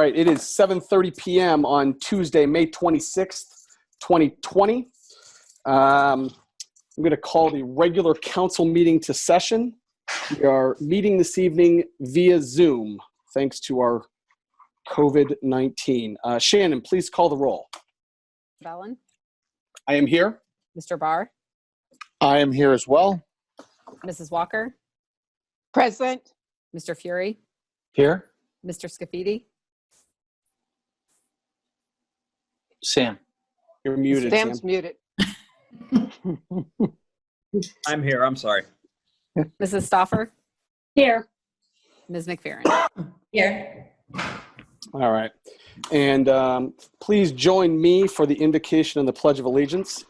All right, it is 7:30 p.m. on Tuesday, May 26th, 2020. I'm going to call the regular council meeting to session. We are meeting this evening via Zoom, thanks to our COVID-19. Shannon, please call the roll. Bellin? I am here. Mr. Barr? I am here as well. Mrs. Walker? Present. Mr. Fury? Here. Mr. Scafidi? Sam. You're muted, Sam's Sam. muted. I'm here. I'm sorry. Mrs. Stoffer? Here. Ms. McFerrin? Here. All right. And please join me for the invocation and the Pledge of Allegiance.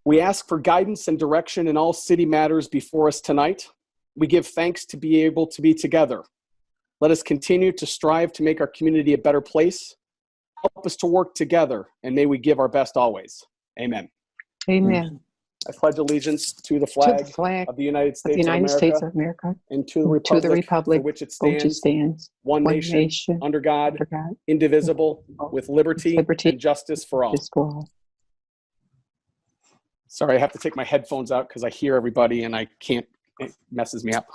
We ask for guidance and direction in all city matters before us tonight. We give thanks to be able to be together. Let us continue to strive to make our community a better place. Help us to work together, and may we give our best always. Amen. Amen. I pledge allegiance to the To flag, the flag of the United of States, the United of America, States of America, and to the to the republic republic for which it for which it stands, stands, one one nation, nation, under God, under God, indivisible, with liberty liberty and justice for all. justice for all. Sorry, I have to take my headphones out because I hear everybody and I can't, it messes me up.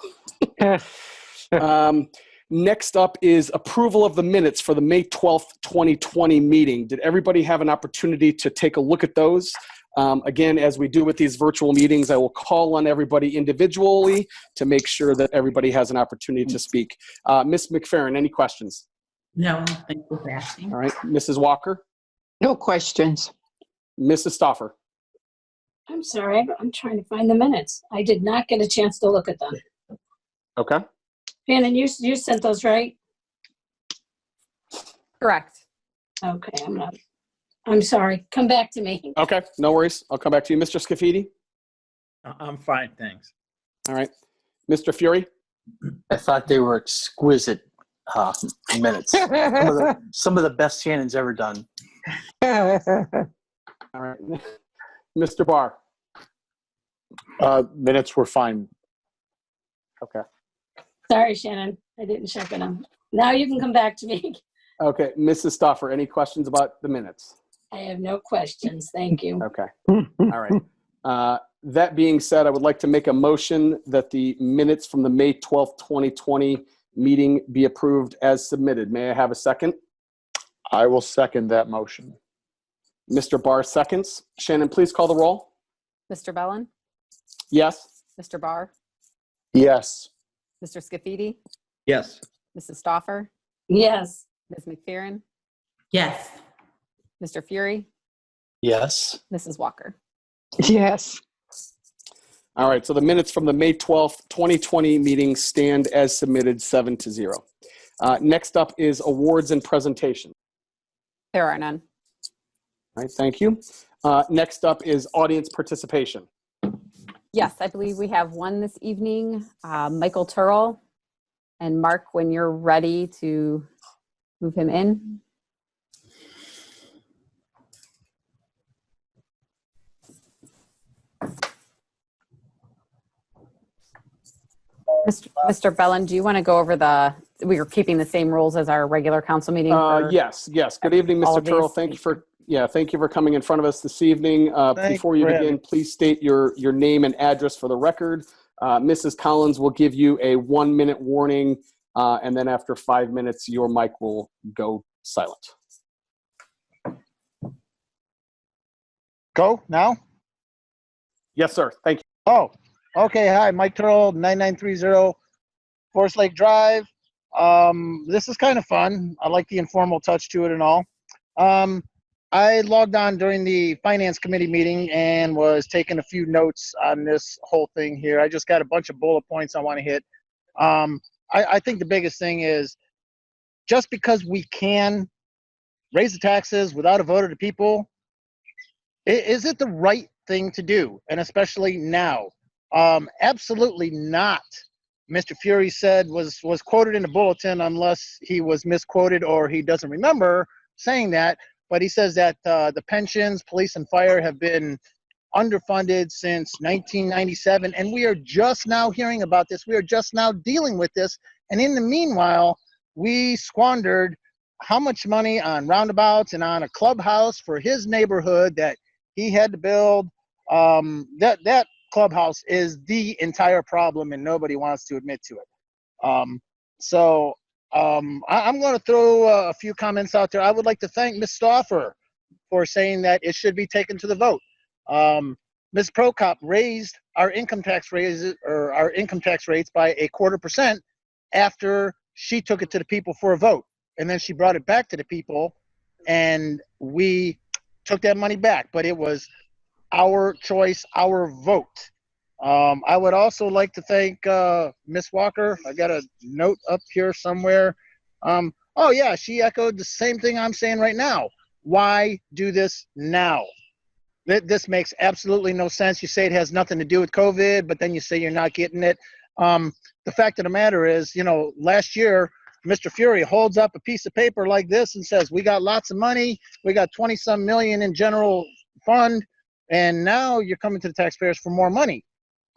Next up is approval of the minutes for the May 12th, 2020 meeting. Did everybody have an opportunity to take a look at those? Again, as we do with these virtual meetings, I will call on everybody individually to make sure that everybody has an opportunity to speak. Ms. McFerrin, any questions? No, thank you for asking. All right, Mrs. Walker, No questions. Mrs. Stoffer. I'm sorry, I'm trying to find the minutes. I did not get a chance to look at them. Okay. Shannon, you sent those, right? Correct. Okay, I'm sorry. Come back to me. Okay, no worries. I'll come back to you. Mr. Scafidi? I'm fine, thanks. All right. Mr. Fury? I thought they were exquisite minutes. Some of the best Shannon's ever done. All right. Mr. Barr? Minutes were fine. Okay. Sorry, Shannon. I didn't check them. Now you can come back to me. Okay. Mrs. Stoffer, any questions about the minutes? I have no questions. Thank you. Okay. All right. That being said, I would like to make a motion that the minutes from the May 12th, 2020 meeting be approved as submitted. May I have a second? I will second that motion. Mr. Barr seconds. Shannon, please call the roll. Mr. Bellin? Yes. Mr. Barr? Yes. Mr. Scafidi? Yes. Mrs. Stoffer? Yes. Ms. McFerrin? Yes. Mr. Fury? Yes. Mrs. Walker? Yes. All right. So the minutes from the May 12th, 2020 meeting stand as submitted 7-0. Next up is awards and presentation. There are none. All right. Thank you. Next up is audience participation. Yes, I believe we have one this evening. Michael Turrell. And Mark, when you're ready to move him in. Mr. Bellin, do you want to go over we are keeping the same rules as our regular council meeting? Yes. Good evening, all Mr. of these? Turrell. Thank you for coming in front of us this evening. Before you begin, please state your name and address for the record. Mrs. Collins will give you a 1-minute warning, and then after 5 minutes, your mic will go silent. Go now? Yes, sir. Thank you. Oh, okay. Hi, Mike Turrell, 9930 Forest Lake Drive. This is kind of fun. I like the informal touch to it and all. I logged on during the Finance Committee meeting and was taking a few notes on this whole thing here. I just got a bunch of bullet points I want to hit. I think the biggest thing is just because we can raise the taxes without a vote of the people, is it the right thing to do? And especially now. Absolutely not. Mr. Fury said was quoted in the bulletin, unless he was misquoted or he doesn't remember saying that. But he says that the pensions, police and fire have been underfunded since 1997. And we are just now hearing about this. We are just now dealing with this. And in the meanwhile, we squandered how much money on roundabouts and on a clubhouse for his neighborhood that he had to build. That clubhouse is the entire problem, and nobody wants to admit to it. I'm going to throw a few comments out there. I would like to thank Ms. Stauffer for saying that it should be taken to the vote. Ms. Prokop raised our income tax rates by 0.25% after she took it to the people for a vote, and then she brought it back to the people, and we took that money back. But it was our choice, our vote. I would also like to thank Ms. Walker. I got a note up here somewhere. Oh yeah, she echoed the same thing I'm saying right now. Why do this now? This makes absolutely no sense. You say it has nothing to do with COVID, but then you say you're not getting it. The fact of the matter is, last year, Mr. Fury holds up a piece of paper like this and says, we got lots of money. We got 20-some million in general fund. And now you're coming to the taxpayers for more money.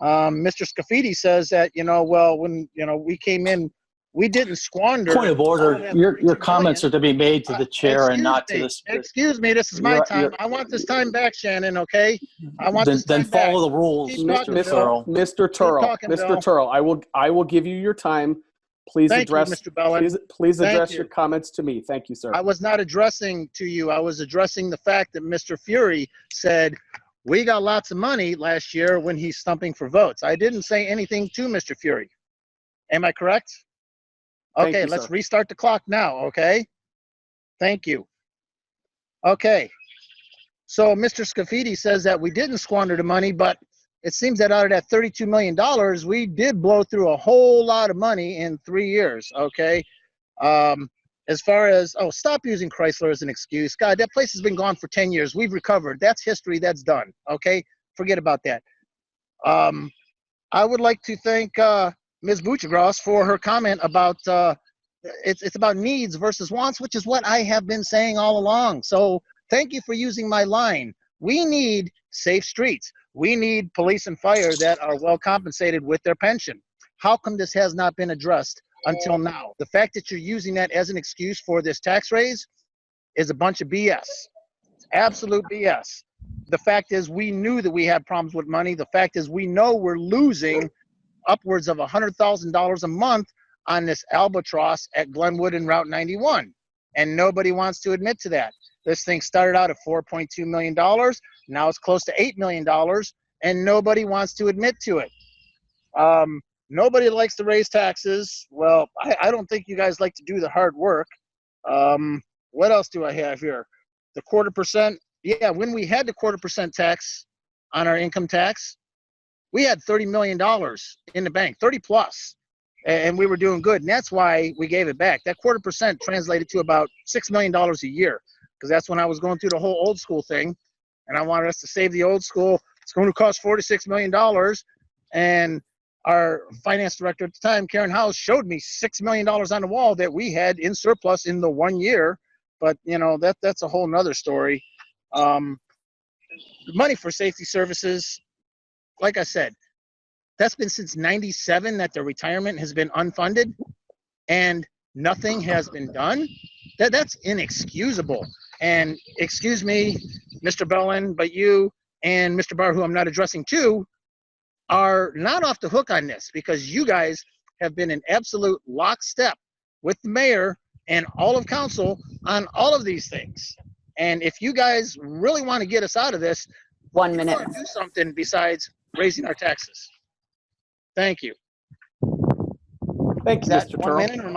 Mr. Scafidi says that, when, we came in, we didn't squander. Point of order. Your comments are to be made to the chair and not to the speaker. Excuse me, this is my time. I want this time back, Shannon, okay? I want this time Then follow back. the rules, Keep talking, Mr. Turl. Mr. Turl, talking, Mr. Bill. Turl, I will give you your time. Please Thank you, address, Mr. Bellin. please Thank address you. your comments to me. Thank you, sir. I was not addressing to you. I was addressing the fact that Mr. Fury said, we got lots of money last year when he's stumping for votes. I didn't say anything to Mr. Fury. Am I correct? Thank Okay, you, let's sir. restart the clock now, okay? Thank you. Okay. So Mr. Scafidi says that we didn't squander the money, but it seems that out of that $32 million, we did blow through a whole lot of money in 3 years, okay? As far as, stop using Chrysler as an excuse. God, that place has been gone for 10 years. We've recovered. That's history. That's done, okay? Forget about that. I would like to thank Ms. Bouchagras for her comment about it's about needs versus wants, which is what I have been saying all along. So thank you for using my line. We need safe streets. We need police and fire that are well compensated with their pension. How come this has not been addressed until now? The fact that you're using that as an excuse for this tax raise is a bunch of BS. It's absolute BS. The fact is we knew that we had problems with money. The fact is we know we're losing upwards of $100,000 a month on this albatross at Glenwood and Route 91. And nobody wants to admit to that. This thing started out at $4.2 million. Now it's close to $8 million, and nobody wants to admit to it. Nobody likes to raise taxes. Well, I don't think you guys like to do the hard work. What else do I have here? The 0.25%. Yeah, when we had the 0.25% tax on our income tax, we had $30 million in the bank, 30 plus, and we were doing good. And that's why we gave it back. That 0.25% translated to about $6 million a year, because that's when I was going through the whole old school thing, and I wanted us to save the old school. It's going to cost $46 million, and our finance director at the time, Karen House, showed me $6 million on the wall that we had in surplus in the 1 year. But, that's a whole nother story. Money for safety services, like I said, that's been since 97 that their retirement has been unfunded, and nothing has been done. That's inexcusable. And excuse me, Mr. Bellin, but you and Mr. Barr, who I'm not addressing to, are not off the hook on this, because you guys have been in absolute lockstep with the mayor and all of council on all of these things. And if you guys really want to get us out of this, 1 minute. you gotta do something besides raising our taxes. Thank you. Thank Is you, that Mr. 1 Turl. minute or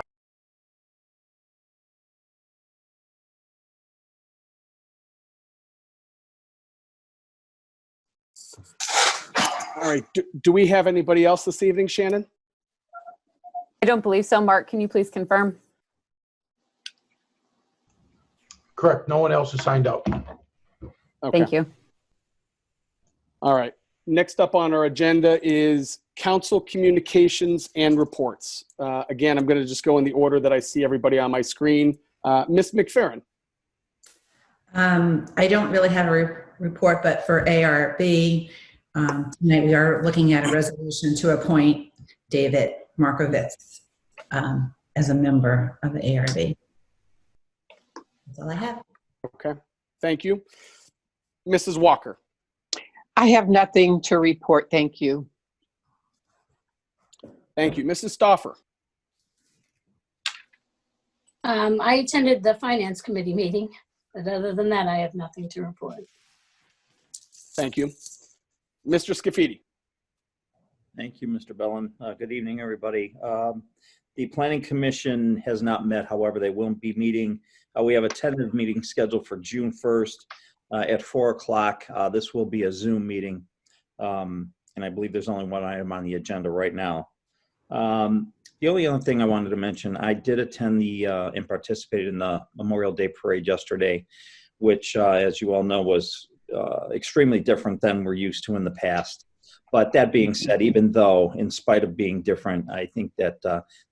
All right. Do we have anybody else this evening, Shannon? I don't believe so. Mark, can you please confirm? Correct. No one else has signed up. Okay. Thank you. All right. Next up on our agenda is council communications and reports. Again, I'm going to just go in the order that I see everybody on my screen. Ms. McFerrin. I don't really have a report, but for ARB, tonight we are looking at a resolution to appoint David Markovitz as a member of the ARB. That's all I have. Okay, thank you. Mrs. Walker. I have nothing to report. Thank you. Thank you. Mrs. Stoffer. I attended the Finance Committee meeting, but other than that, I have nothing to report. Thank you. Mr. Scafidi. Thank you, Mr. Bellin. Good evening, everybody. The Planning Commission has not met. However, they will be meeting. We have a tentative meeting scheduled for June 1st at 4 o'clock. This will be a Zoom meeting. And I believe there's only one item on the agenda right now. The only other thing I wanted to mention, I did attend and participated in the Memorial Day Parade yesterday, which, as you all know, was extremely different than we're used to in the past. But that being said, even though, in spite of being different, I think that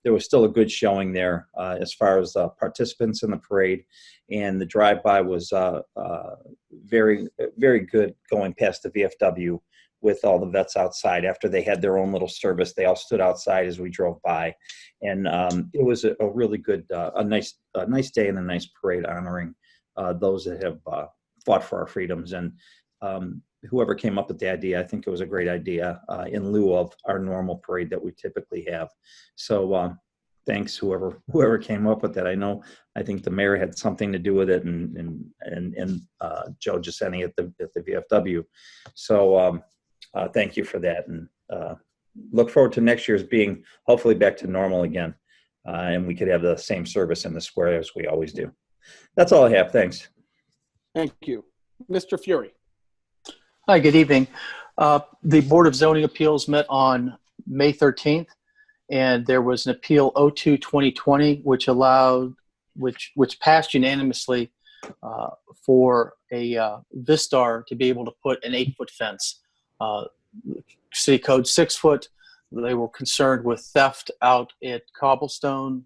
there was still a good showing there as far as participants in the parade, and the drive-by was very, very good going past the VFW with all the vets outside. After they had their own little service, they all stood outside as we drove by, and it was a really good, a nice day and a nice parade honoring those that have fought for our freedoms. And whoever came up with the idea, I think it was a great idea in lieu of our normal parade that we typically have. So thanks whoever came up with that. I think the mayor had something to do with it, and Joe Giussani at the VFW. So thank you for that, and look forward to next year's being hopefully back to normal again, and we could have the same service in the square as we always do. That's all I have. Thanks. Thank you. Mr. Fury. Hi, good evening. The Board of Zoning Appeals met on May 13th, and there was an appeal 02-2020, which passed unanimously for a Vistar to be able to put an 8-foot fence. City code 6 foot. They were concerned with theft out at Cornerstone,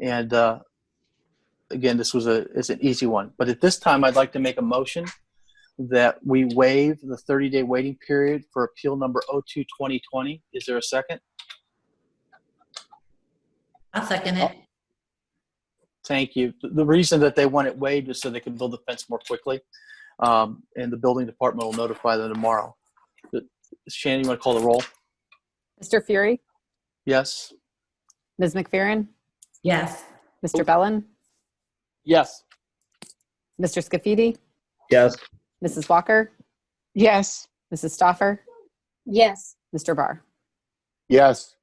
and again, this is an easy one. But at this time, I'd like to make a motion that we waive the 30-day waiting period for appeal number 02-2020. Is there a second? I'll second it. Thank you. The reason that they want it waived is so they can build the fence more quickly, and the building department will notify them tomorrow. Shannon, you want to call the roll? Mr. Fury, Yes. Ms. McFerrin, Yes. Mr. Bellin, Yes. Mr. Scafidi, Yes. Mrs. Walker, Yes. Mrs. Stoffer, Yes. Mr. Barr. Yes.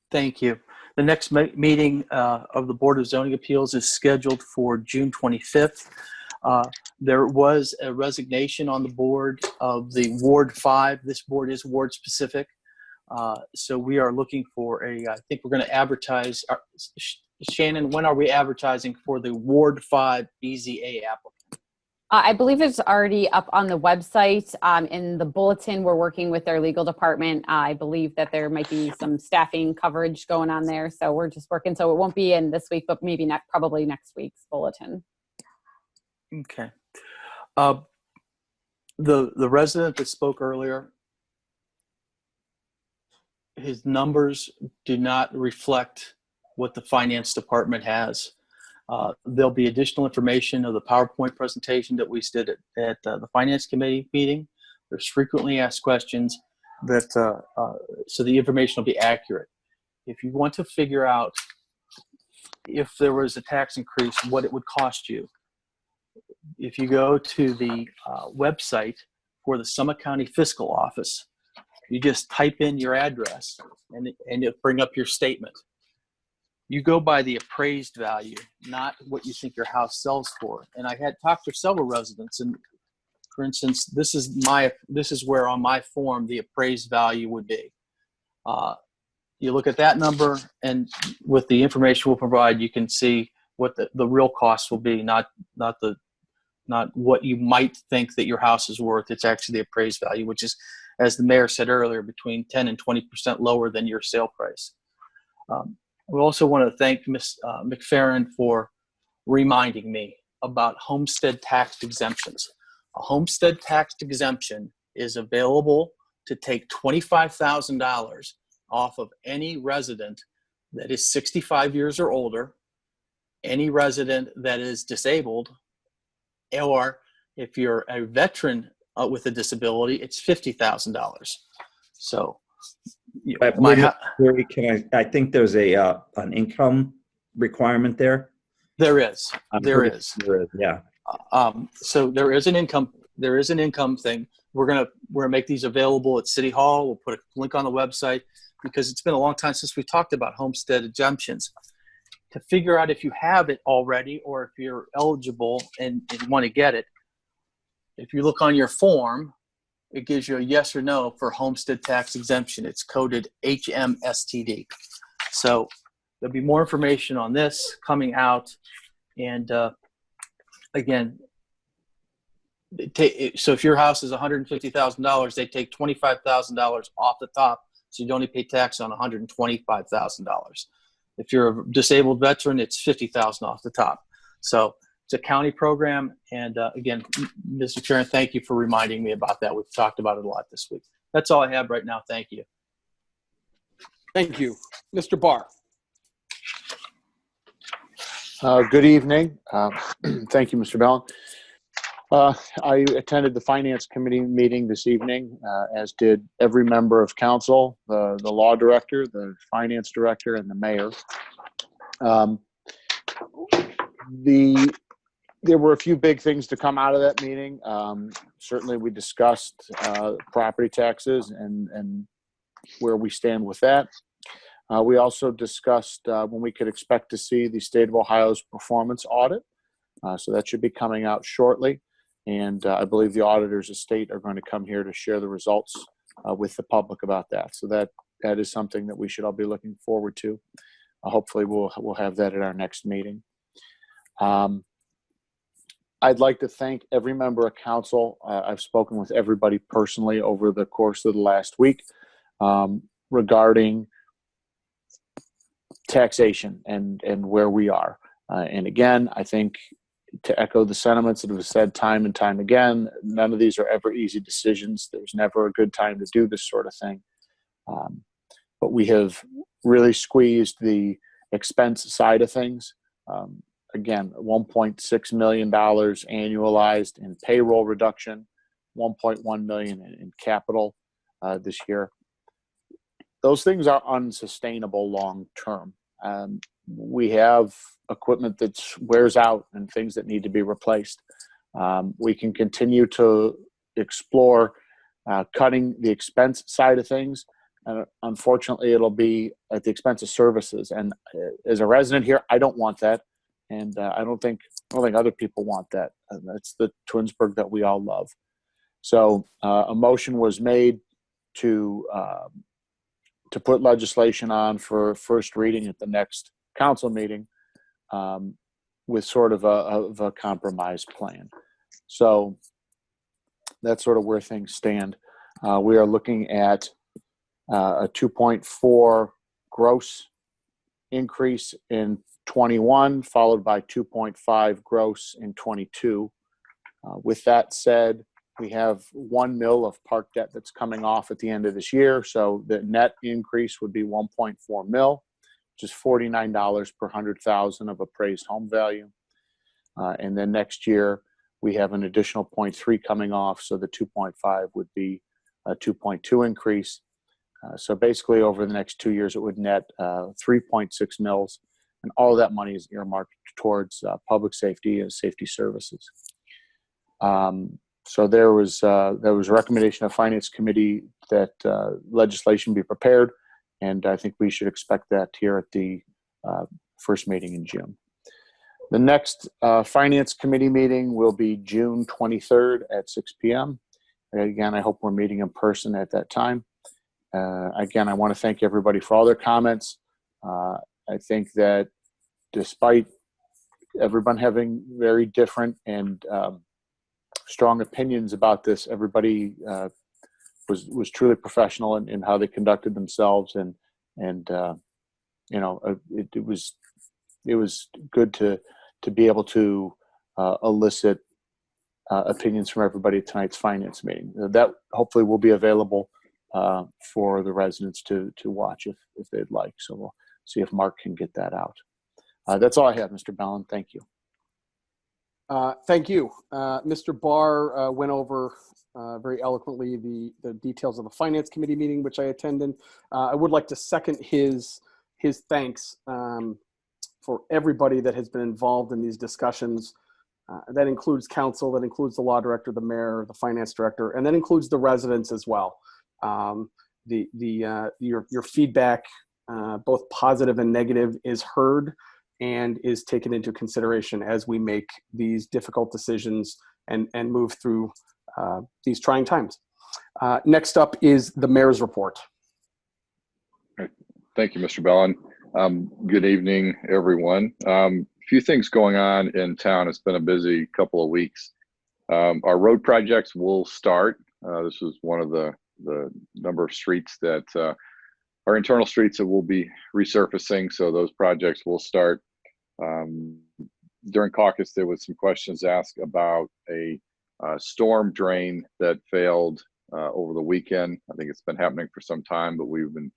Thank you. The next meeting of the Board of Zoning Appeals is scheduled for June 25th. There was a resignation on the board of the Ward 5. This board is ward specific. So we are looking for I think we're going to advertise. Shannon, when are we advertising for the Ward 5 BZA applicant? I believe it's already up on the website. In the bulletin, we're working with their legal department. I believe that there might be some staffing coverage going on there. So we're just working. So it won't be in this week, but maybe probably next week's bulletin. Okay. The resident that spoke earlier, his numbers do not reflect what the finance department has. There'll be additional information of the PowerPoint presentation that we did at the Finance Committee meeting. There's frequently asked questions that so the information will be accurate. If you want to figure out if there was a tax increase, what it would cost you, if you go to the website for the Summit County Fiscal Office, you just type in your address and it'll bring up your statement. You go by the appraised value, not what you think your house sells for. And I had talked to several residents, and for instance, this is where on my form the appraised value would be. You look at that number, and with the information we'll provide, you can see what the real cost will be, not what you might think that your house is worth. It's actually the appraised value, which is, as the mayor said earlier, between 10 and 20% lower than your sale price. We also want to thank Ms. McFerrin for reminding me about homestead tax exemptions. A homestead tax exemption is available to take $25,000 off of any resident that is 65 years or older, any resident that is disabled, or if you're a veteran with a disability, it's $50,000. So, I think there's an income requirement there. there is. Yeah. So there is an income thing. We're gonna make these available at City Hall. We'll put a link on the website because it's been a long time since we talked about homestead exemptions. To figure out if you have it already or if you're eligible and want to get it, if you look on your form, it gives you a yes or no for homestead tax exemption. It's coded HMSTD. So there'll be more information on this coming out. And again, so if your house is $150,000, they take $25,000 off the top, so you only pay tax on $125,000. If you're a disabled veteran, it's $50,000 off the top. So it's a county program. And again, Mr. Chairman, thank you for reminding me about that. We've talked about it a lot this week. That's all I have right now. Thank you. Thank you. Mr. Barr. Good evening. Thank you, Mr. Bellin. I attended the Finance Committee meeting this evening, as did every member of council, the law director, the finance director, and the mayor. There were a few big things to come out of that meeting. Certainly, we discussed property taxes and where we stand with that. We also discussed when we could expect to see the state of Ohio's performance audit. So that should be coming out shortly. And I believe the auditors of state are going to come here to share the results with the public about that. So that is something that we should all be looking forward to. Hopefully we'll have that at our next meeting. I'd like to thank every member of council. I've spoken with everybody personally over the course of the last week regarding taxation and where we are. And again, I think to echo the sentiments that have said time and time again, none of these are ever easy decisions. There's never a good time to do this sort of thing. But we have really squeezed the expense side of things. Again, $1.6 million annualized in payroll reduction, $1.1 million in capital this year. Those things are unsustainable long term. We have equipment that wears out and things that need to be replaced. We can continue to explore cutting the expense side of things. Unfortunately, it'll be at the expense of services. And as a resident here, I don't want that. And I don't think other people want that. That's the Twinsburg that we all love. So a motion was made to put legislation on for first reading at the next council meeting with sort of a compromise plan. So that's sort of where things stand. We are looking at a 2.4 gross increase in 21, followed by 2.5 gross in 22. With that said, we have 1 mil of park debt that's coming off at the end of this year. So the net increase would be 1.4 mil, which is $49 per 100,000 of appraised home value. And then next year, we have an additional 0.3 coming off. So the 2.5 would be a 2.2 increase. So basically over the next 2 years, it would net 3.6 mils. And all of that money is earmarked towards public safety and safety services. So there was a recommendation of Finance Committee that legislation be prepared, and I think we should expect that here at the first meeting in June. The next Finance Committee meeting will be June 23rd at 6 p.m. Again, I hope we're meeting in person at that time. Again, I want to thank everybody for all their comments. I think that despite everyone having very different and strong opinions about this, everybody was truly professional in how they conducted themselves, and you know, it was good to be able to elicit opinions from everybody at tonight's finance meeting. That hopefully will be available for the residents to watch if they'd like. So see if Mark can get that out. That's all I have, Mr. Bellin. Thank you. Thank you. Mr. Barr went over very eloquently the details of the Finance Committee meeting, which I attended. I would like to second his thanks for everybody that has been involved in these discussions. That includes council, that includes the law director, the mayor, the finance director, and that includes the residents as well. Your feedback, both positive and negative, is heard and is taken into consideration as we make these difficult decisions and move through these trying times. Next up is the mayor's report. Thank you, Mr. Bellin. Good evening, everyone. Few things going on in town. It's been a busy couple of weeks. Our road projects will start. This is one of the number of streets that are internal streets that will be resurfacing. So those projects will start. During caucus, there was some questions asked about a storm drain that failed over the weekend. I think it's been happening for some time, but we've been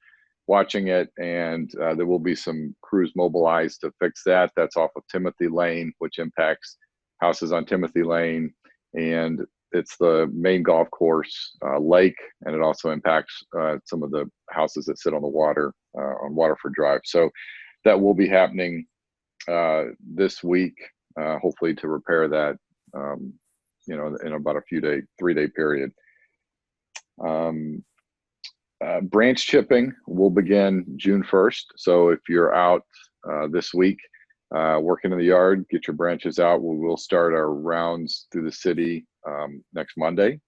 watching it, and there will be some crews mobilized to fix that. That's off of Timothy Lane, which impacts houses on Timothy Lane, and it's the main golf course lake, and it also impacts some of the houses that sit on the water on Waterford Drive. So that will be happening this week, hopefully to repair that, in about a 3-day period. Branch chipping will begin June 1st. So if you're out this week working in the yard, get your branches out. We will start our rounds through the city next Monday.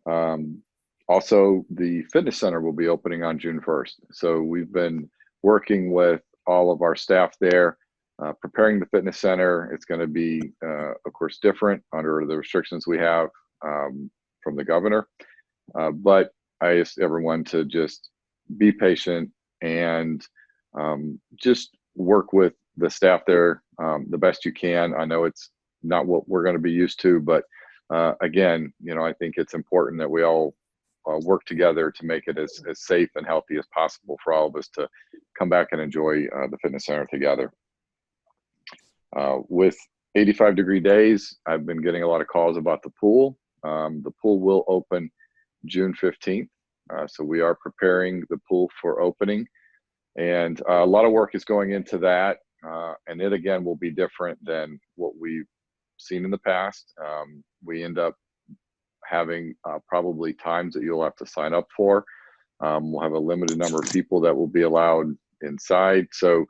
Also, the fitness center will be opening on June 1st. So we've been working with all of our staff there, preparing the fitness center. It's going to be, of course, different under the restrictions we have from the governor. But I ask everyone to just be patient and just work with the staff there the best you can. I know it's not what we're going to be used to, but again, I think it's important that we all work together to make it as safe and healthy as possible for all of us to come back and enjoy the fitness center together. With 85-degree days, I've been getting a lot of calls about the pool. The pool will open June 15th. So we are preparing the pool for opening, and a lot of work is going into that. And it again will be different than what we've seen in the past. We end up having probably times that you'll have to sign up for. We'll have a limited number of people that will be allowed inside. So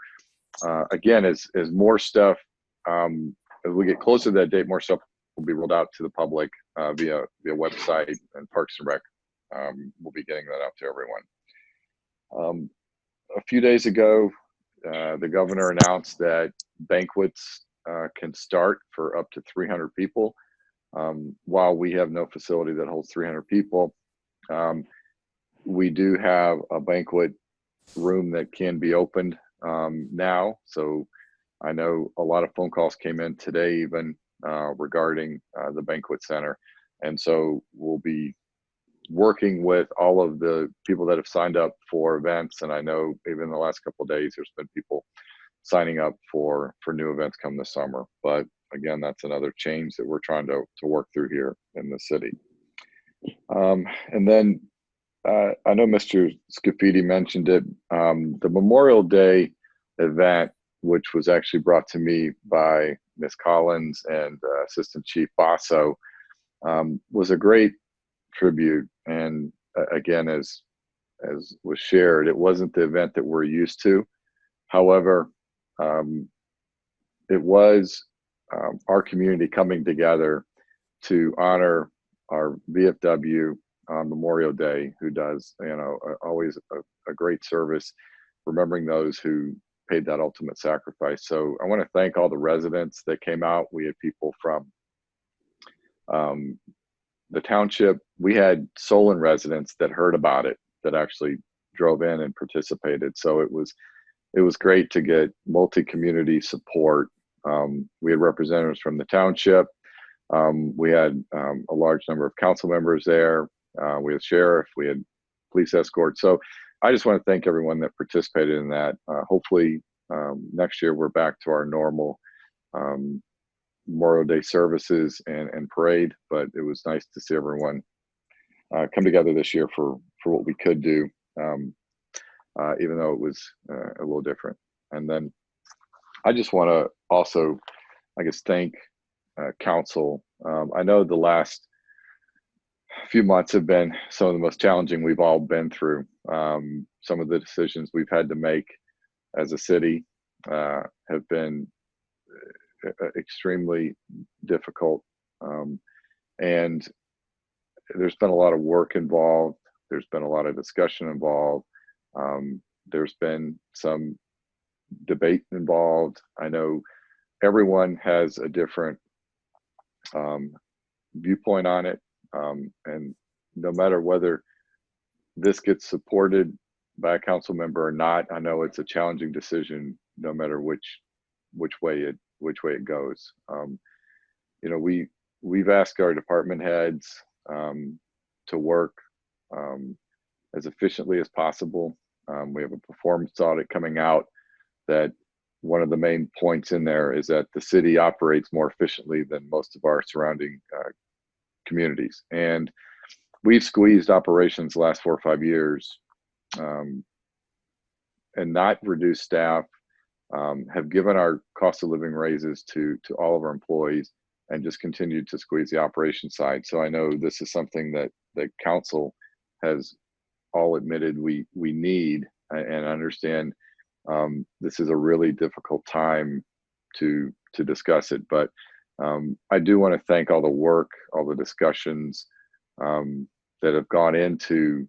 again, as more stuff, as we get closer to that date, more stuff will be rolled out to the public via website and Parks and Rec. We'll be getting that out to everyone. A few days ago, the governor announced that banquets can start for up to 300 people. While we have no facility that holds 300 people, we do have a banquet room that can be opened now. So I know a lot of phone calls came in today even regarding the banquet center. And so we'll be working with all of the people that have signed up for events. And I know even in the last couple of days, there's been people signing up for new events come this summer. But again, that's another change that we're trying to work through here in the city. And then I know Mr. Scafidi mentioned it, the Memorial Day event, which was actually brought to me by Ms. Collins and Assistant Chief Basso, was a great tribute. And again, as was shared, it wasn't the event that we're used to. However, it was our community coming together to honor our VFW on Memorial Day, who does, always a great service, remembering those who paid that ultimate sacrifice. So I want to thank all the residents that came out. We had people from the township. We had Solon residents that heard about it, that actually drove in and participated. So it was great to get multi-community support. We had representatives from the township. We had a large number of council members there. We had sheriff, we had police escort. So I just want to thank everyone that participated in that. Hopefully next year we're back to our normal Memorial Day services and parade, but it was nice to see everyone come together this year for what we could do, even though it was a little different. And then I just want to also, I guess, thank council. I know the last few months have been some of the most challenging we've all been through. Some of the decisions we've had to make as a city have been extremely difficult. And there's been a lot of work involved. There's been a lot of discussion involved. There's been some debate involved. I know everyone has a different viewpoint on it. And no matter whether this gets supported by a council member or not, I know it's a challenging decision no matter which way it goes. You know, we've asked our department heads to work as efficiently as possible. We have a performance audit coming out that one of the main points in there is that the city operates more efficiently than most of our surrounding communities. And we've squeezed operations the last 4 or 5 years and not reduced staff, have given our cost of living raises to all of our employees and just continued to squeeze the operation side. So I know this is something that the council has all admitted we need, and understand this is a really difficult time to discuss it. But I do want to thank all the work, all the discussions that have gone into,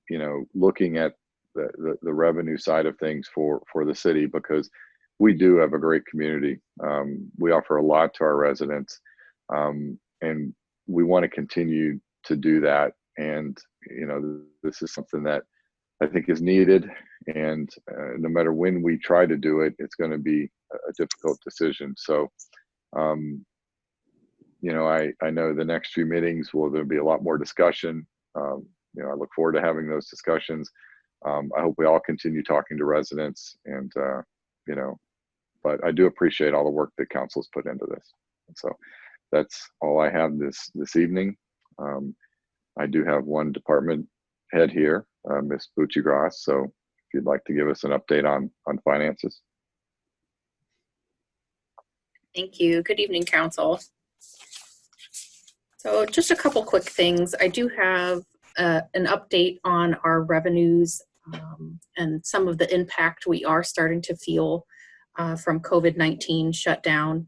you know, looking at the revenue side of things for the city, because we do have a great community. We offer a lot to our residents, and we want to continue to do that. And, you know, this is something that I think is needed. And no matter when we try to do it, it's going to be a difficult decision. So, you know, I know the next few meetings there'll be a lot more discussion. You know, I look forward to having those discussions. I hope we all continue talking to residents, and, you know, but I do appreciate all the work that council's put into this. And so that's all I have this evening. I do have one department head here, Ms. Bucci-Gross. So if you'd like to give us an update on finances. Thank you. Good evening, council. So just a couple quick things. I do have an update on our revenues and some of the impact we are starting to feel from COVID-19 shutdown.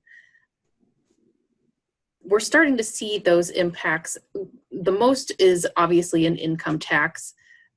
We're starting to see those impacts. The most is obviously in income tax.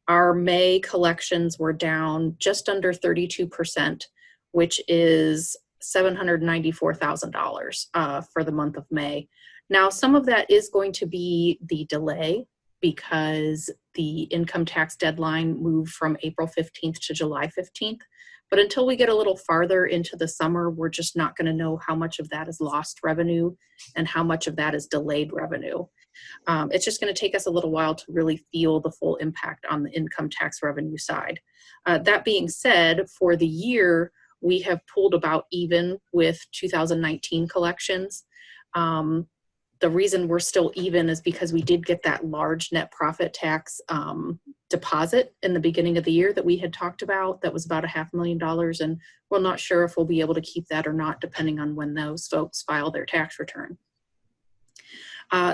Our May collections were down just under 32%, which is $794,000 for the month of May. Now, some of that is going to be the delay because the income tax deadline moved from April 15th to July 15th. But until we get a little farther into the summer, we're just not going to know how much of that is lost revenue and how much of that is delayed revenue. It's just going to take us a little while to really feel the full impact on the income tax revenue side. That being said, for the year, we have pulled about even with 2019 collections. The reason we're still even is because we did get that large net profit tax deposit in the beginning of the year that we had talked about. That was about $500,000, and we're not sure if we'll be able to keep that or not, depending on when those folks file their tax return.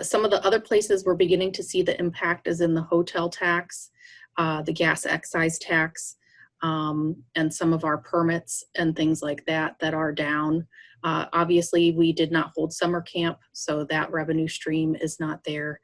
Some of the other places we're beginning to see the impact is in the hotel tax, the gas excise tax, and some of our permits and things like that are down. Obviously, we did not hold summer camp, so that revenue stream is not there.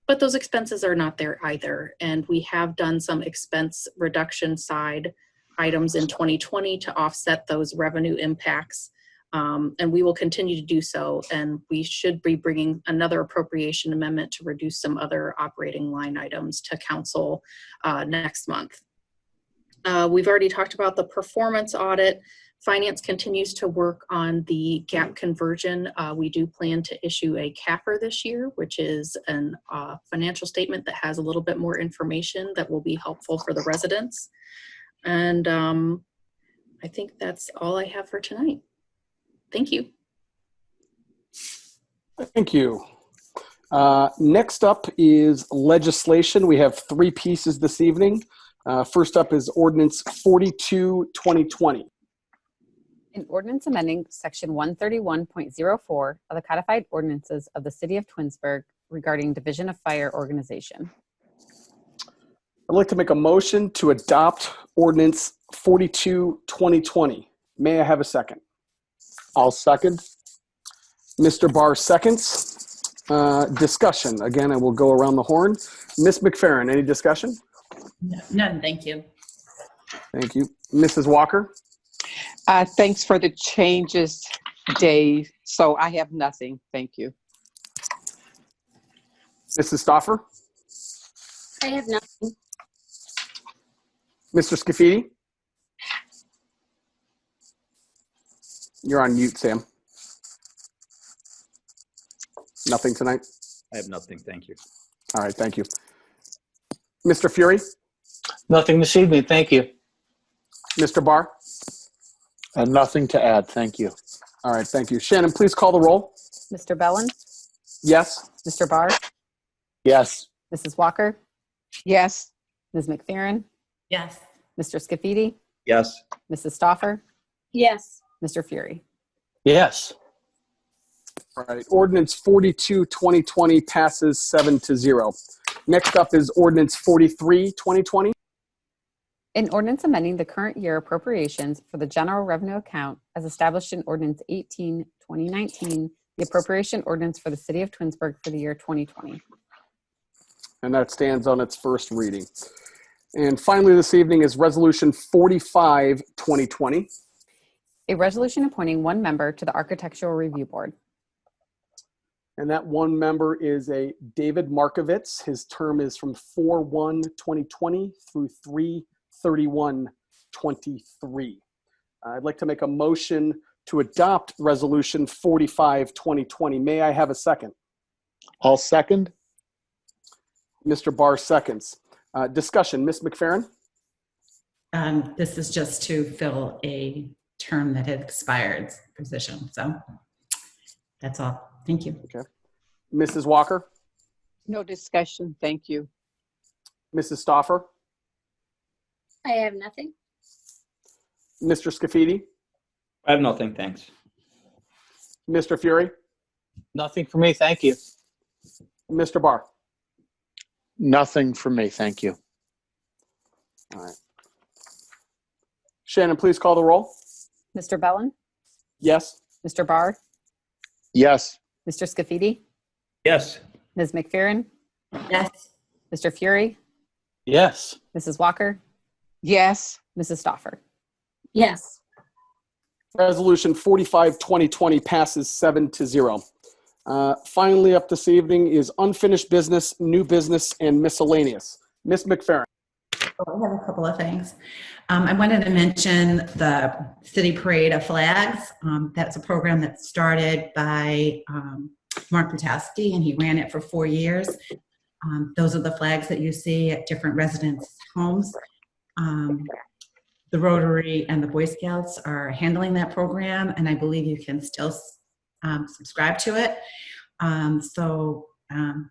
But those expenses are not there either. And we have done some expense reduction side items in 2020 to offset those revenue impacts. And we will continue to do so. And we should be bringing another appropriation amendment to reduce some other operating line items to council next month. We've already talked about the performance audit. Finance continues to work on the gap conversion. We do plan to issue a CAFR this year, which is a financial statement that has a little bit more information that will be helpful for the residents. And I think that's all I have for tonight. Thank you. Thank you. Next up is legislation. We have 3 pieces this evening. First up is Ordinance 42, 2020. An ordinance amending Section 131.04 of the Codified Ordinances of the City of Twinsburg regarding Division of Fire Organization. I'd like to make a motion to adopt Ordinance 42, 2020. May I have a second? I'll second. Mr. Barr seconds. Discussion. Again, I will go around the horn. Ms. McFerrin, any discussion? None, thank you. Thank you. Mrs. Walker? Thanks for the changes, Dave. So I have nothing. Thank you. Mrs. Stoffer? I have nothing. Mr. Scafidi? You're on mute, Sam. Nothing tonight? I have nothing, thank you. All right, thank you. Mr. Fury? Nothing this evening, thank you. Mr. Barr? And nothing to add. Thank you. All right, thank you. Shannon, please call the roll. Mr. Bellin, Yes? Mr. Barr, Yes. Mrs. Walker, Yes. Ms. McFerrin, Yes. Mr. Scafidi, Yes. Mrs. Stoffer, Yes. Mr. Fury. Yes. All right, Ordinance 42, 2020 passes 7-0. Next up is Ordinance 43, 2020. An ordinance amending the current year appropriations for the general revenue account as established in Ordinance 18, 2019, the appropriation ordinance for the City of Twinsburg for the year 2020. And that stands on its first reading. And finally this evening is Resolution 45, 2020. A resolution appointing 1 member to the Architectural Review Board. And that 1 member is a David Markovitz. His term is from 4/1/2020 through 3/31/23. I'd like to make a motion to adopt Resolution 45, 2020. May I have a second? I'll second. Mr. Barr seconds. Discussion. Ms. McFerrin? This is just to fill a term that had expired position. So that's all. Thank you. Okay. Mrs. Walker? No discussion. Thank you. Mrs. Stoffer? I have nothing. Mr. Scafidi? I have nothing, thanks. Mr. Fury? Nothing for me, thank you. Mr. Barr? Nothing for me. Thank you. All right. Shannon, please call the roll. Mr. Bellin, Yes? Mr. Barr, Yes. Mr. Scafidi, Yes. Ms. McFerrin, Yes. Mr. Fury, Yes. Mrs. Walker, Yes. Mrs. Stoffer. Yes. Resolution 45, 2020 passes 7-0. Finally up this evening is unfinished business, new business, and miscellaneous. Ms. McFerrin. I have a couple of things. I wanted to mention the City Parade of Flags. That's a program that started by Mark Patowski, and he ran it for 4 years. Those are the flags that you see at different residents' homes. The Rotary and the Boy Scouts are handling that program, and I believe you can still subscribe to it.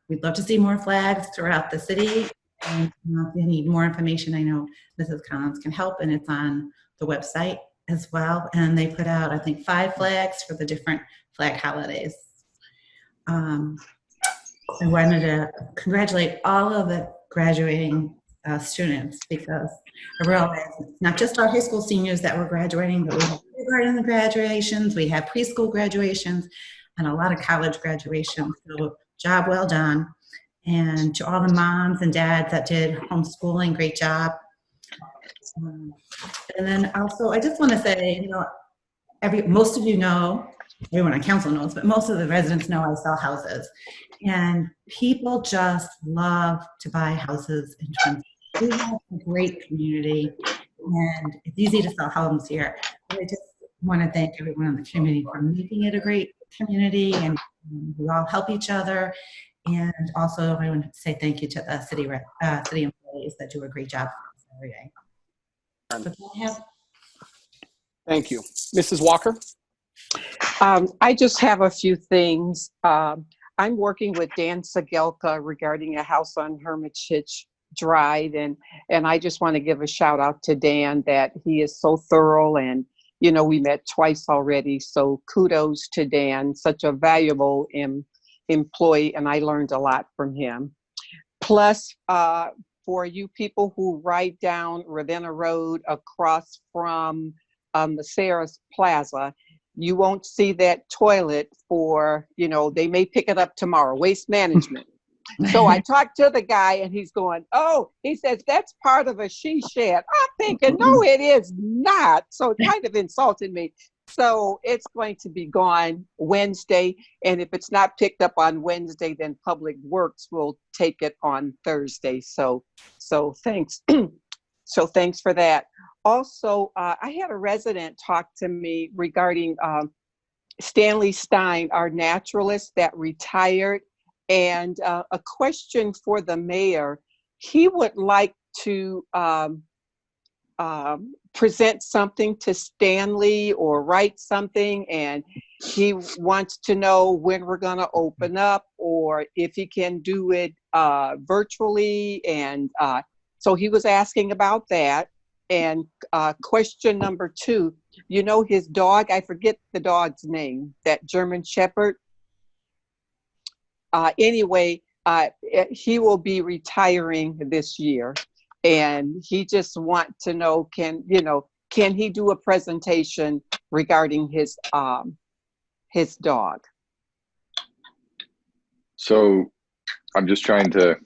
We'd love to see more flags throughout the city. And if you need more information, I know Mrs. Collins can help, and it's on the website as well. And they put out, I think, 5 flags for the different flag holidays. I wanted to congratulate all of the graduating students, because I realize it's not just our high school seniors that were graduating, but we have kindergarten graduations, we have preschool graduations, and a lot of college graduations. So job well done. And to all the moms and dads that did homeschooling, great job. And then also, I just want to say, most of you know, everyone on council knows, but most of the residents know I sell houses. And people just love to buy houses in Twinsburg. We have a great community, and it's easy to sell homes here. But I just want to thank everyone in the community for making it a great community, and we all help each other. And also, I want to say thank you to the city employees that do a great job every day. That's all I have. Thank you. Mrs. Walker? I just have a few things. I'm working with Dan Segelka regarding a house on Hermitage Drive, and I just want to give a shout out to Dan that he is so thorough, and we met twice already, so kudos to Dan, such a valuable employee, and I learned a lot from him. Plus, for you people who ride down Ravenna Road across from the Sarah's Plaza, you won't see that toilet for, they may pick it up tomorrow, Waste Management. So I talked to the guy and he's going, oh, he says, that's part of a she shed. I'm thinking, no, it is not. So it kind of insulted me. So it's going to be gone Wednesday. And if it's not picked up on Wednesday, then Public Works will take it on Thursday. So thanks. So thanks for that. Also, I had a resident talk to me regarding Stanley Stein, our naturalist that retired, and a question for the mayor. He would like to present something to Stanley or write something, and he wants to know when we're going to open up or if he can do it virtually. And so he was asking about that. And question number 2, his dog, I forget the dog's name, that German Shepherd. Anyway, he will be retiring this year, and he just wants to know, can he do a presentation regarding his dog? So I'm just trying to.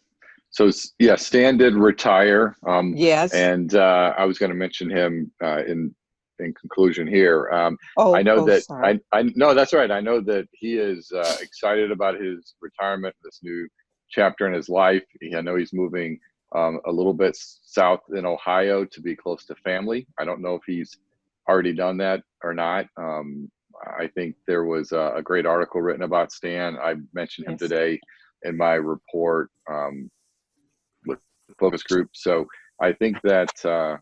So yeah, Stan did retire. Yes. And I was going to mention him in conclusion here. I know that sorry. No, that's right. I know that he is excited about his retirement, this new chapter in his life. I know he's moving a little bit south in Ohio to be close to family. I don't know if he's already done that or not. I think there was a great article written about Stan. I mentioned him today in my report with the focus group. So I think that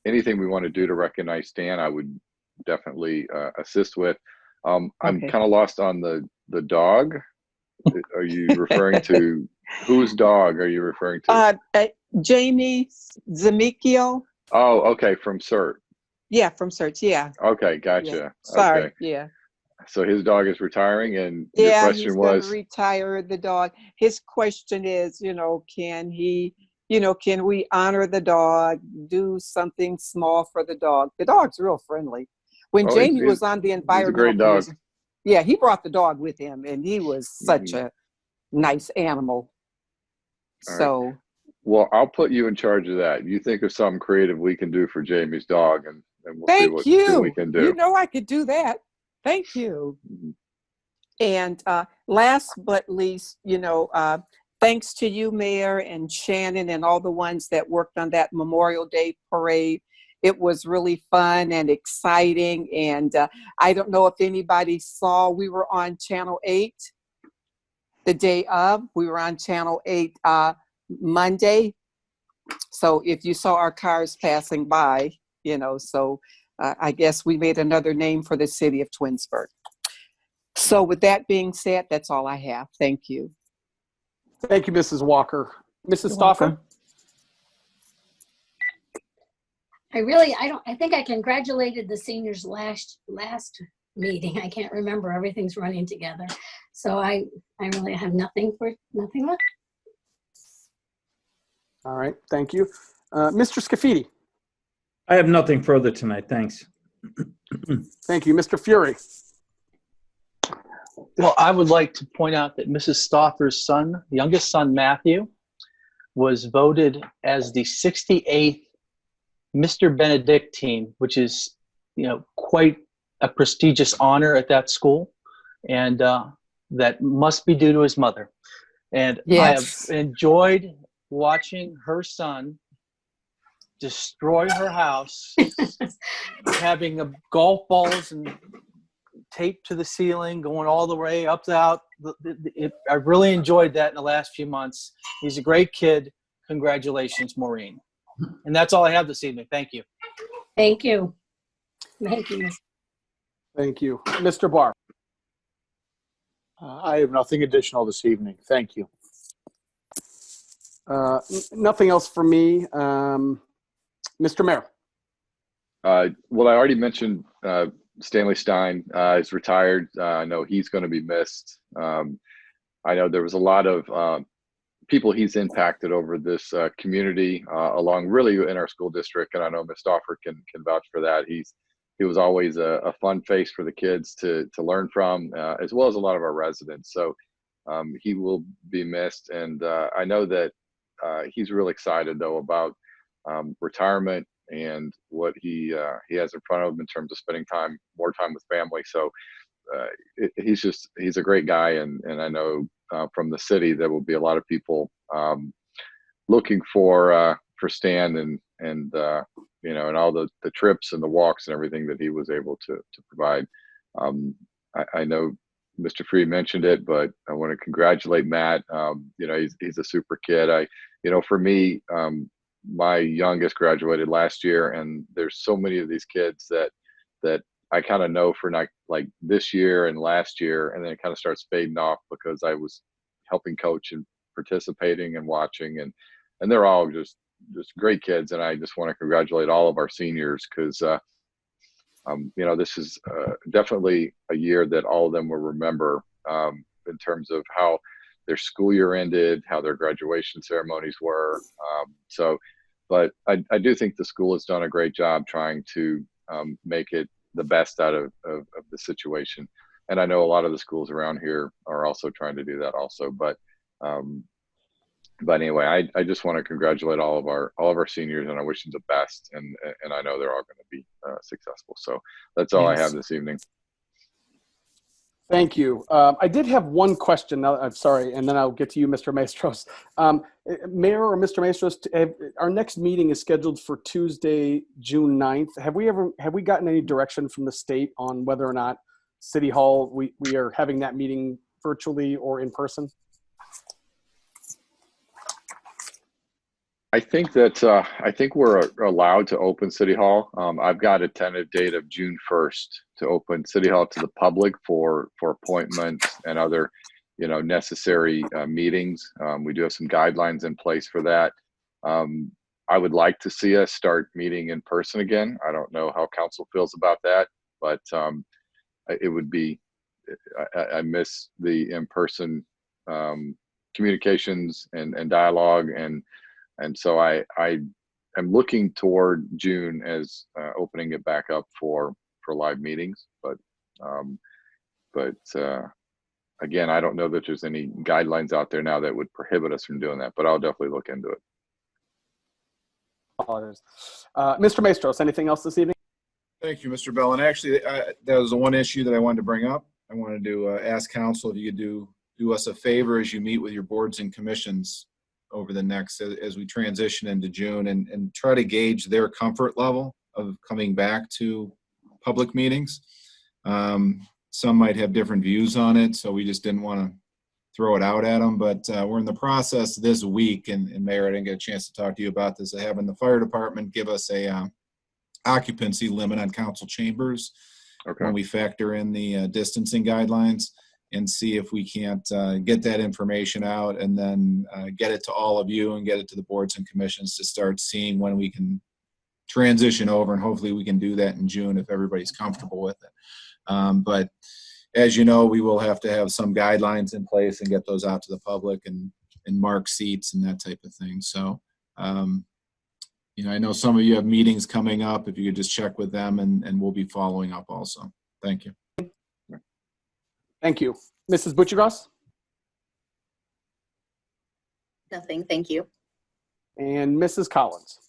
anything we want to do to recognize Stan, I would definitely assist with. I'm kind of lost on the dog. Are you referring to whose dog are you referring to? Jamie Zamikio. Oh, okay, from CERT. Yeah, from CERT. Yeah. Okay, gotcha. Yeah. Sorry. Okay. Yeah. So his dog is retiring, and your question he's was, going to retire the dog. His question is, can he, can we honor the dog, do something small for the dog? The dog's real friendly. When Jamie was on the environmental, he's a great dog. Yeah, he brought the dog with him, and he was such a nice animal. All right. Well, I'll put you in charge of that. You think of something creative we can do for Jamie's dog, and we'll see what we can do. I could do that. Thank you. And last but least, thanks to you, Mayor, and Shannon, and all the ones that worked on that Memorial Day parade. It was really fun and exciting. And I don't know if anybody saw, we were on Channel 8 the day of. We were on Channel 8 Monday. So if you saw our cars passing by, I guess we made another name for the city of Twinsburg. So with that being said, that's all I have. Thank you. Thank you, Mrs. Walker. Mrs. Stauffer? I think I congratulated the seniors last meeting. I can't remember. Everything's running together. So I really have nothing left. All right, thank you. Mr. Scafidi? I have nothing further tonight. Thanks. Thank you. Mr. Fury? Well, I would like to point out that Mrs. Stauffer's son, youngest son, Matthew, was voted as the 68th Mr. Benedictine, which is, quite a prestigious honor at that school. And that must be due to his mother. And yes. I have enjoyed watching her son destroy her house, having golf balls and taped to the ceiling, going all the way up to out. I really enjoyed that in the last few months. He's a great kid. Congratulations, Maureen. And that's all I have this evening. Thank you. Thank you. Thank you. Thank you. Mr. Barr. I have nothing additional this evening. Thank you. Nothing else for me. Mr. Mayor. Well, I already mentioned Stanley Stein is retired. I know he's going to be missed. I know there was a lot of people he's impacted over this community, along really in our school district, and I know Ms. Stoffer can vouch for that. He was always a fun face for the kids to learn from, as well as a lot of our residents. So he will be missed, and I know that he's really excited though about retirement and what he has in front of him in terms of spending more time with family. So he's a great guy, and I know from the city there will be a lot of people looking for Stan and you know, and all the trips and the walks and everything that he was able to provide. I know Mr. Freed mentioned it, but I want to congratulate Matt. You know, he's a super kid. You know, for me, my youngest graduated last year, and there's so many of these kids that I kind of know for like this year and last year, and then it kind of starts fading off because I was helping coach and participating and watching, and they're all just great kids. And I just want to congratulate all of our seniors because, you know, this is definitely a year that all of them will remember in terms of how their school year ended, how their graduation ceremonies were. But I do think the school has done a great job trying to make it the best out of the situation. And I know a lot of the schools around here are also trying to do that also. But anyway, I just want to congratulate all of our seniors, and I wish them the best. And I know they're all going to be successful. So that's all I have this evening. Thank you. I did have one question. Now, I'm sorry, and then I'll get to you, Mr. Maestros. Mayor or Mr. Maestros, our next meeting is scheduled for Tuesday, June 9th. Have we gotten any direction from the state on whether or not City Hall we are having that meeting virtually or in person? I think we're allowed to open City Hall. I've got a tentative date of June 1st to open City Hall to the public for appointments and other, you know, necessary meetings. We do have some guidelines in place for that. I would like to see us start meeting in person again. I don't know how council feels about that, but it would be. I miss the in-person communications and dialogue, and so I am looking toward June as opening it back up for live meetings. But again, I don't know that there's any guidelines out there now that would prohibit us from doing that, but I'll definitely look into it. Mr. Maestros, anything else this evening? Thank you, Mr. Bell. And actually, that was the one issue that I wanted to bring up. I wanted to ask council if you could do us a favor as you meet with your boards and commissions over the next, as we transition into June, and try to gauge their comfort level of coming back to public meetings. Some might have different views on it, so we just didn't want to throw it out at them. But we're in the process this week, and Mayor, I didn't get a chance to talk to you about this, of having the fire department give us a occupancy limit on council chambers. Okay. When we factor in the distancing guidelines, and see if we can't get that information out, and then get it to all of you and get it to the boards and commissions to start seeing when we can transition over. And hopefully we can do that in June if everybody's comfortable with it. But as you know, we will have to have some guidelines in place and get those out to the public and mark seats and that type of thing. So, you know, I know some of you have meetings coming up. If you could just check with them, and we'll be following up also. Thank you. Thank you. Mrs. Butchergross? Nothing, thank you. And Mrs. Collins?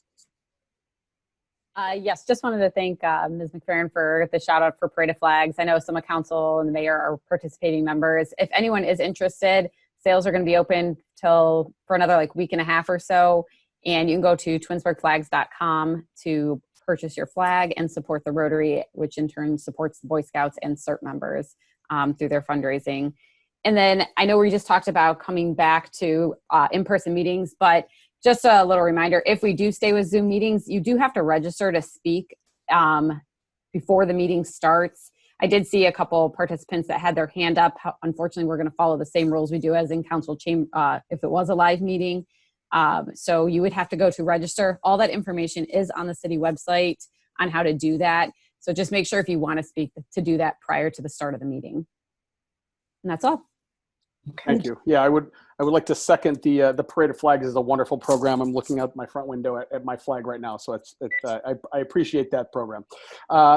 Yes, just wanted to thank Ms. McFerrin for the shout out for Parade of Flags. I know some of council and the mayor are participating members. If anyone is interested, sales are going to be open for another week and a half or so. And you can go to twinsburgflags.com to purchase your flag and support the Rotary, which in turn supports the Boy Scouts and CERT members through their fundraising. And then I know we just talked about coming back to in-person meetings, but just a little reminder, if we do stay with Zoom meetings, you do have to register to speak before the meeting starts. I did see a couple participants that had their hand up. Unfortunately, we're going to follow the same rules we do as in council chamber if it was a live meeting. So you would have to go to register. All that information is on the city website on how to do that. So just make sure if you want to speak to do that prior to the start of the meeting. And that's all. Thank you. Yeah, I would like to second the Parade of Flags is a wonderful program. I'm looking out my front window at my flag right now, so I appreciate that program.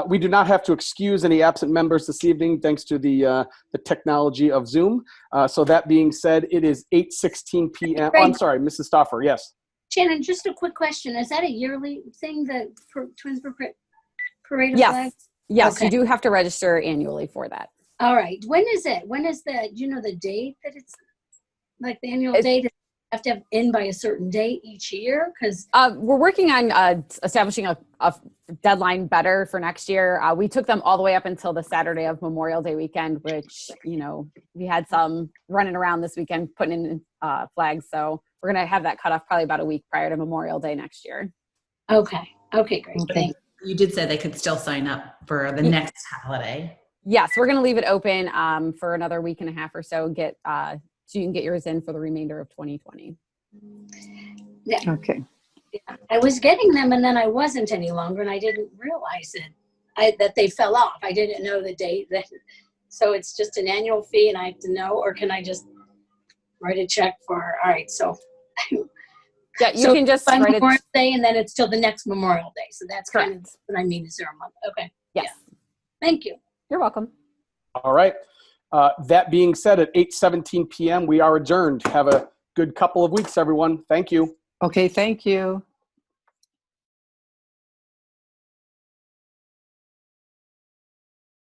We do not have to excuse any absent members this evening, thanks to the technology of Zoom. So that being said, it is 8:16 p.m. Oh, I'm sorry, Mrs. Stoffer. Yes. Shannon, just a quick question: is that a yearly thing, the Twinsburg Parade of Yes. Flags? Yes, Okay. you do have to register annually for that. All right. When is it? When is the, do you know the date that it's, like the annual date? Have to have in by a certain date each year? Because we're working on establishing a deadline better for next year. We took them all the way up until the Saturday of Memorial Day weekend, which, you know, we had some running around this weekend putting in flags. So we're going to have that cut off probably about a week prior to Memorial Day next year. Okay. Okay, great. Okay. Thanks. You did say they could still sign up for the next holiday. Yes, we're going to leave it open for another week and a half or so. Get so you can get yours in for the remainder of 2020. Yeah. Okay. Yeah. I was getting them and then I wasn't any longer and I didn't realize it. That they fell off. I didn't know the date. So it's just an annual fee and I have to know, or can I just write a check for, all right, so. Yeah, you so can just by write Memorial it. Day and then it's till the next Memorial Day. So that's kind of Correct. what I mean. Is there a month? Okay. Yes. Yeah. Thank you. You're welcome. All right. That being said, at 8:17 p.m., we are adjourned. Have a good couple of weeks, everyone. Thank you. Okay, thank you.